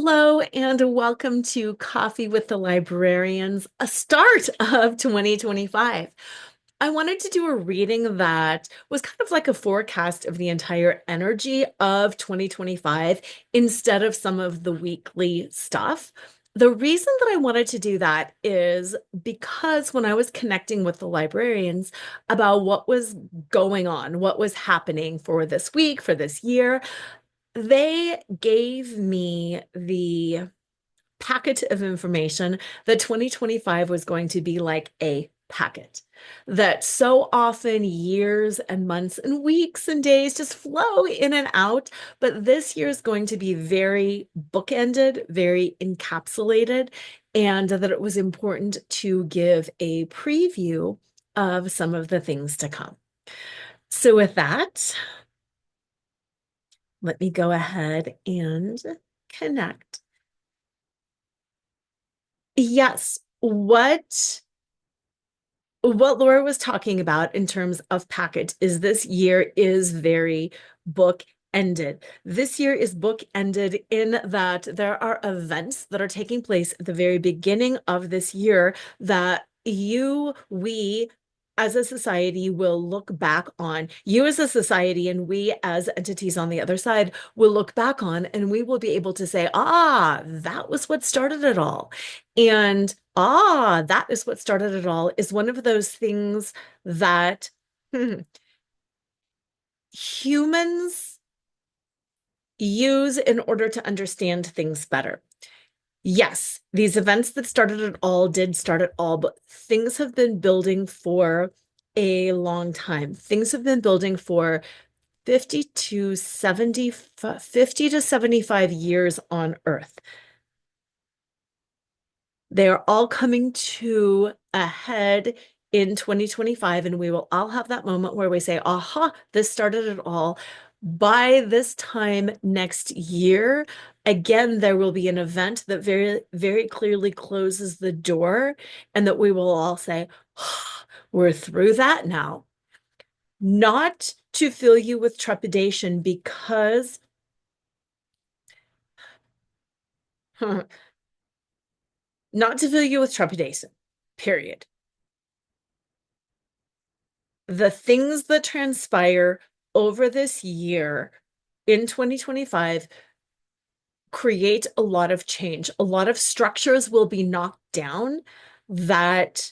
Hello and welcome to Coffee with the Librarians, a start of 2025. I wanted to do a reading that was kind of like a forecast of the entire energy of 2025 instead of some of the weekly stuff. The reason that I wanted to do that is because when I was connecting with the librarians about what was going on, what was happening for this week, for this year, they gave me the packet of information that 2025 was going to be like a packet. That so often years and months and weeks and days just flow in and out. But this year is going to be very bookended, very encapsulated, and that it was important to give a preview of some of the things to come. So, with that, let me go ahead and connect. Yes, what Laura was talking about in terms of packet is this year is very book ended. This year is book ended in that there are events that are taking place at the very beginning of this year that we as a society will look back on. You as a society and we as entities on the other side will look back on, and we will be able to say, that was what started it all. And that is what started it all is one of those things that humans use in order to understand things better. Yes, these events that started it all did start it all, but things have been building for a long time. Things have been building for 50 to 70, 50 to 75 years on Earth. They are all coming to a head in 2025, and we will all have that moment where we say, aha, this started it all. By this time next year, again, there will be an event that very, very clearly closes the door, and that we will all say, we're through that now. Not to fill you with trepidation, because not to fill you with trepidation, period. The things that transpire over this year in 2025 create a lot of change. A lot of structures will be knocked down that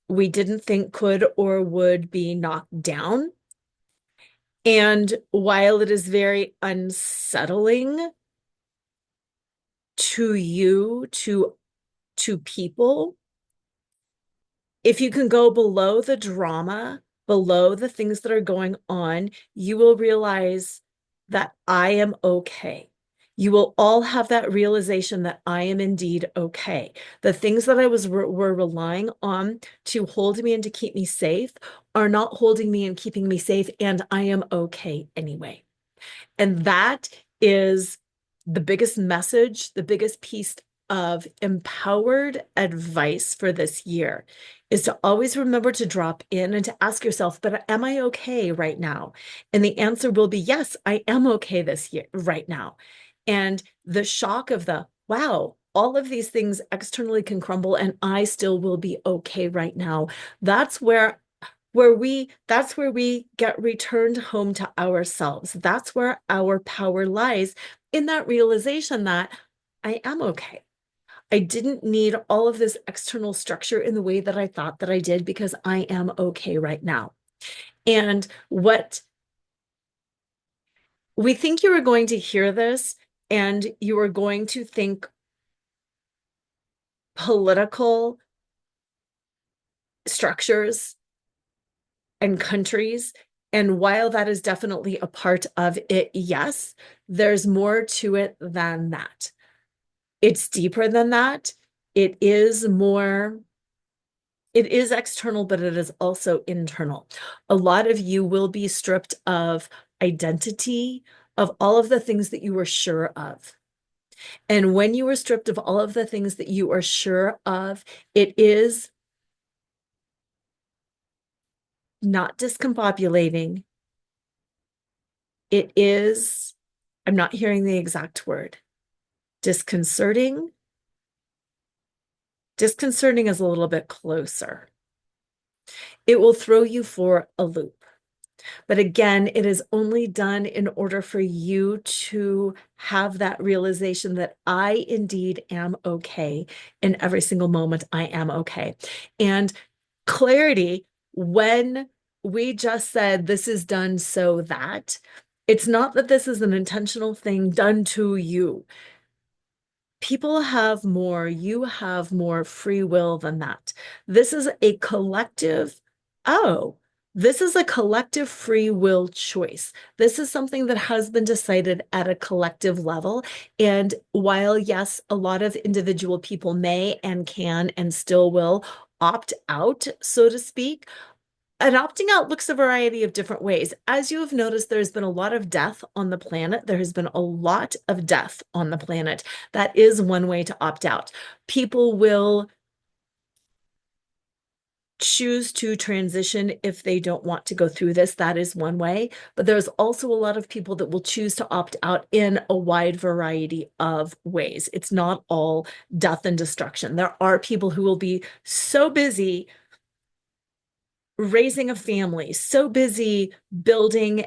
we didn't think could or would be knocked down. And while it is very unsettling to you, to people, if you can go below the drama, below the things that are going on, you will realize that I am okay. You will all have that realization that I am indeed okay. The things that I were relying on to hold me and to keep me safe are not holding me and keeping me safe, and I am okay anyway. And that is the biggest message, the biggest piece of empowered advice for this year is to always remember to drop in and to ask yourself, but am I okay right now? And the answer will be, yes, I am okay this year, right now. And the shock of wow, all of these things externally can crumble and I still will be okay right now. That's where we get returned home to ourselves. That's where our power lies, in that realization that I am okay. I didn't need all of this external structure in the way that I thought that I did, because I am okay right now. And what we think, you are going to hear this and you are going to think political structures and countries. And while that is definitely a part of it, yes, there's more to it than that. It's deeper than that. It is external, but it is also internal. A lot of you will be stripped of identity, of all of the things that you were sure of. And when you are stripped of all of the things that you are sure of, it is not discombobulating. It is, I'm not hearing the exact word, Disconcerting. Disconcerting is a little bit closer. It will throw you for a loop. But again, it is only done in order for you to have that realization that I indeed am okay. In every single moment, I am okay. And clarity, when we just said this is done so that, it's not that this is an intentional thing done to you. People have more, you have more free will than that. This is a collective, oh, this is a collective free will choice. This is something that has been decided at a collective level. And while, yes, a lot of individual people may and can and still will opt out, so to speak, and opting out looks a variety of different ways. As you have noticed, there's been a lot of death on the planet. There has been a lot of death on the planet. That is one way to opt out. People will choose to transition if they don't want to go through this. That is one way. But there's also a lot of people that will choose to opt out in a wide variety of ways. It's not all death and destruction. There are people who will be so busy raising a family, so busy building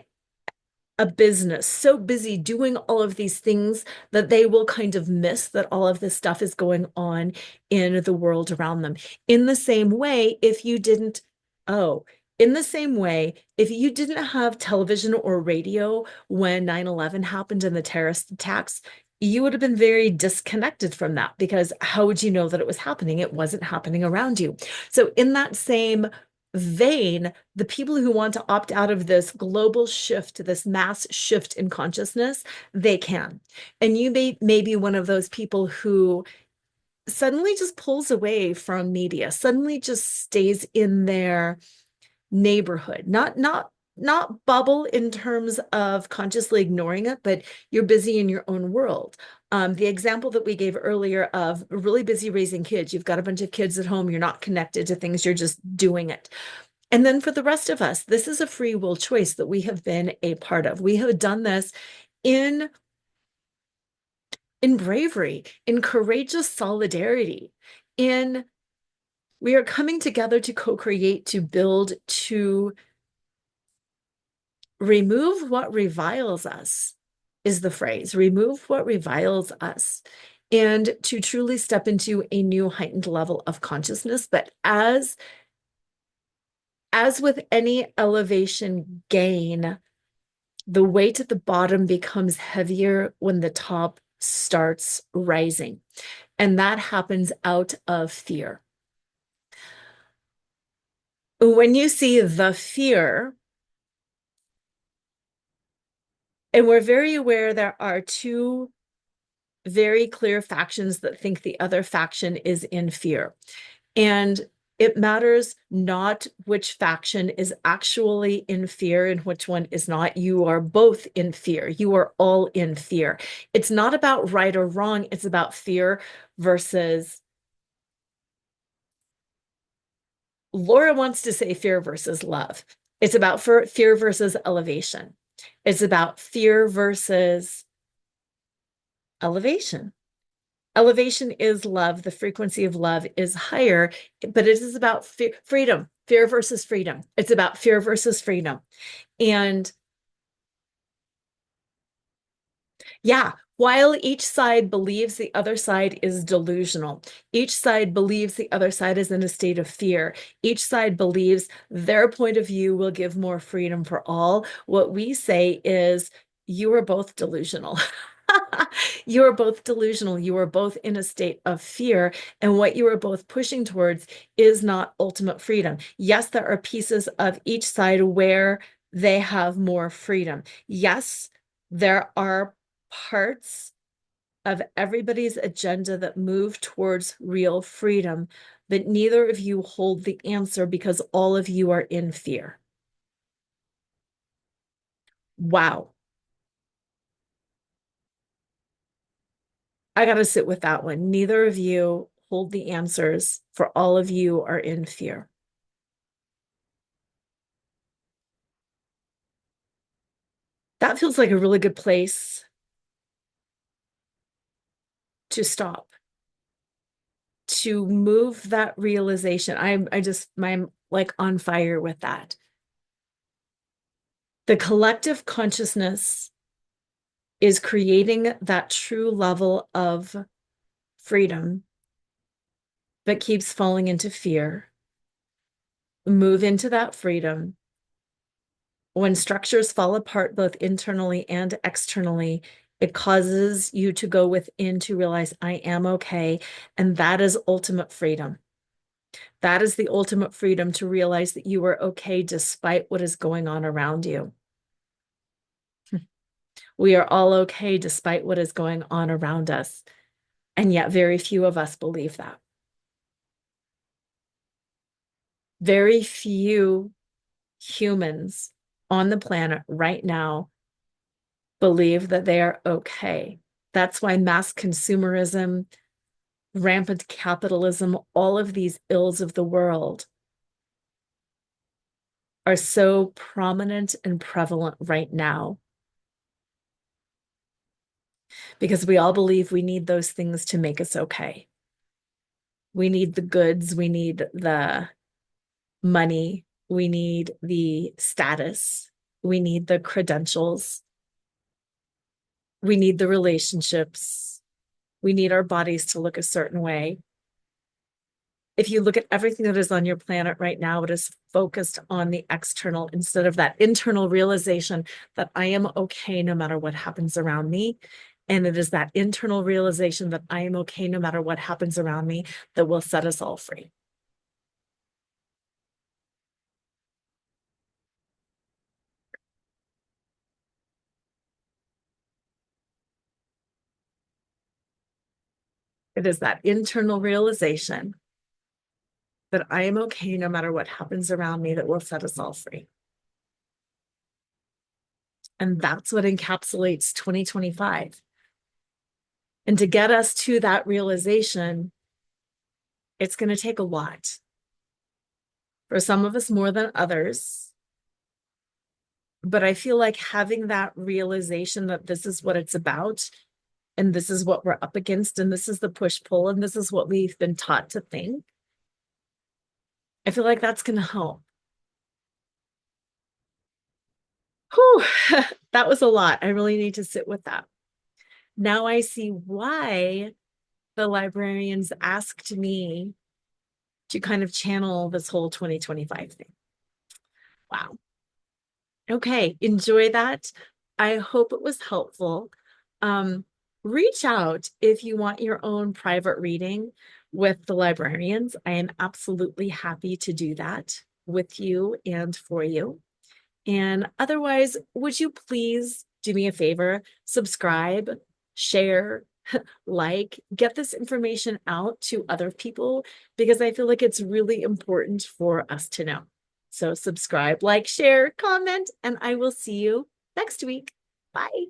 a business, so busy doing all of these things that they will kind of miss that all of this stuff is going on in the world around them. In the same way, if you didn't, oh, in the same way, if you didn't have television or radio when 9/11 happened and the terrorist attacks, you would have been very disconnected from that because how would you know that it was happening? It wasn't happening around you. So, in that same vein, the people who want to opt out of this global shift, this mass shift in consciousness, they can. And you may be one of those people who suddenly just pulls away from media, suddenly just stays in their neighborhood, not bubble in terms of consciously ignoring it, but you're busy in your own world. The example that we gave earlier of really busy raising kids, you've got a bunch of kids at home, you're not connected to things, you're just doing it. And then for the rest of us, this is a free will choice that we have been a part of. We have done this in bravery, in courageous solidarity, in we are coming together to co-create, to build, to remove what reviles us, is the phrase. Remove what reviles us, and to truly step into a new heightened level of consciousness. But as with any elevation gain, the weight at the bottom becomes heavier when the top starts rising. And that happens out of fear. When you see the fear, and we're very aware there are two very clear factions that think the other faction is in fear. And it matters not which faction is actually in fear and which one is not. You are both in fear. You are all in fear. It's not about right or wrong. It's about fear versus, Lora wants to say fear versus love. It's about fear versus elevation. It's about fear versus elevation. Elevation is love. The frequency of love is higher, but it is about freedom, fear versus freedom. It's about fear versus freedom. And yeah, while each side believes the other side is delusional, each side believes the other side is in a state of fear, each side believes their point of view will give more freedom for all, what we say is you are both delusional. You are both delusional. You are both in a state of fear. And what you are both pushing towards is not ultimate freedom. Yes, there are pieces of each side where they have more freedom. Yes, there are parts of everybody's agenda that move towards real freedom, but neither of you hold the answer because all of you are in fear. Wow. I got to sit with that one. Neither of you hold the answers, for all of you are in fear. That feels like a really good place to stop, to move that realization. I'm like on fire with that. The collective consciousness is creating that true level of freedom, but keeps falling into fear. Move into that freedom. When structures fall apart, both internally and externally, it causes you to go within to realize I am okay. And that is ultimate freedom. That is the ultimate freedom, to realize that you are okay despite what is going on around you. We are all okay despite what is going on around us. And yet very few of us believe that. Very few humans on the planet right now believe that they are okay. That's why mass consumerism, rampant capitalism, all of these ills of the world are so prominent and prevalent right now. Because we all believe we need those things to make us okay. We need the goods, we need the money, we need the status, we need the credentials, we need the relationships, we need our bodies to look a certain way. If you look at everything that is on your planet right now, it is focused on the external instead of that internal realization that I am okay no matter what happens around me. And it is that internal realization that I am okay no matter what happens around me that will set us all free. It is that internal realization that I am okay no matter what happens around me that will set us all free. And that's what encapsulates 2025. And to get us to that realization, it's going to take a lot. For some of us more than others. But I feel like having that realization that this is what it's about, and this is what we're up against, and this is the push-pull, and this is what we've been taught to think, I feel like that's going to help. Whew, that was a lot. I really need to sit with that. Now I see why the librarians asked me to kind of channel this whole 2025 thing. Wow. Okay, enjoy that. I hope it was helpful. Reach out if you want your own private reading with the librarians. I am absolutely happy to do that with you and for you. And otherwise, would you please do me a favor, subscribe, share, like, get this information out to other people, because I feel like it's really important for us to know. So subscribe, like, share, comment, and I will see you next week. Bye.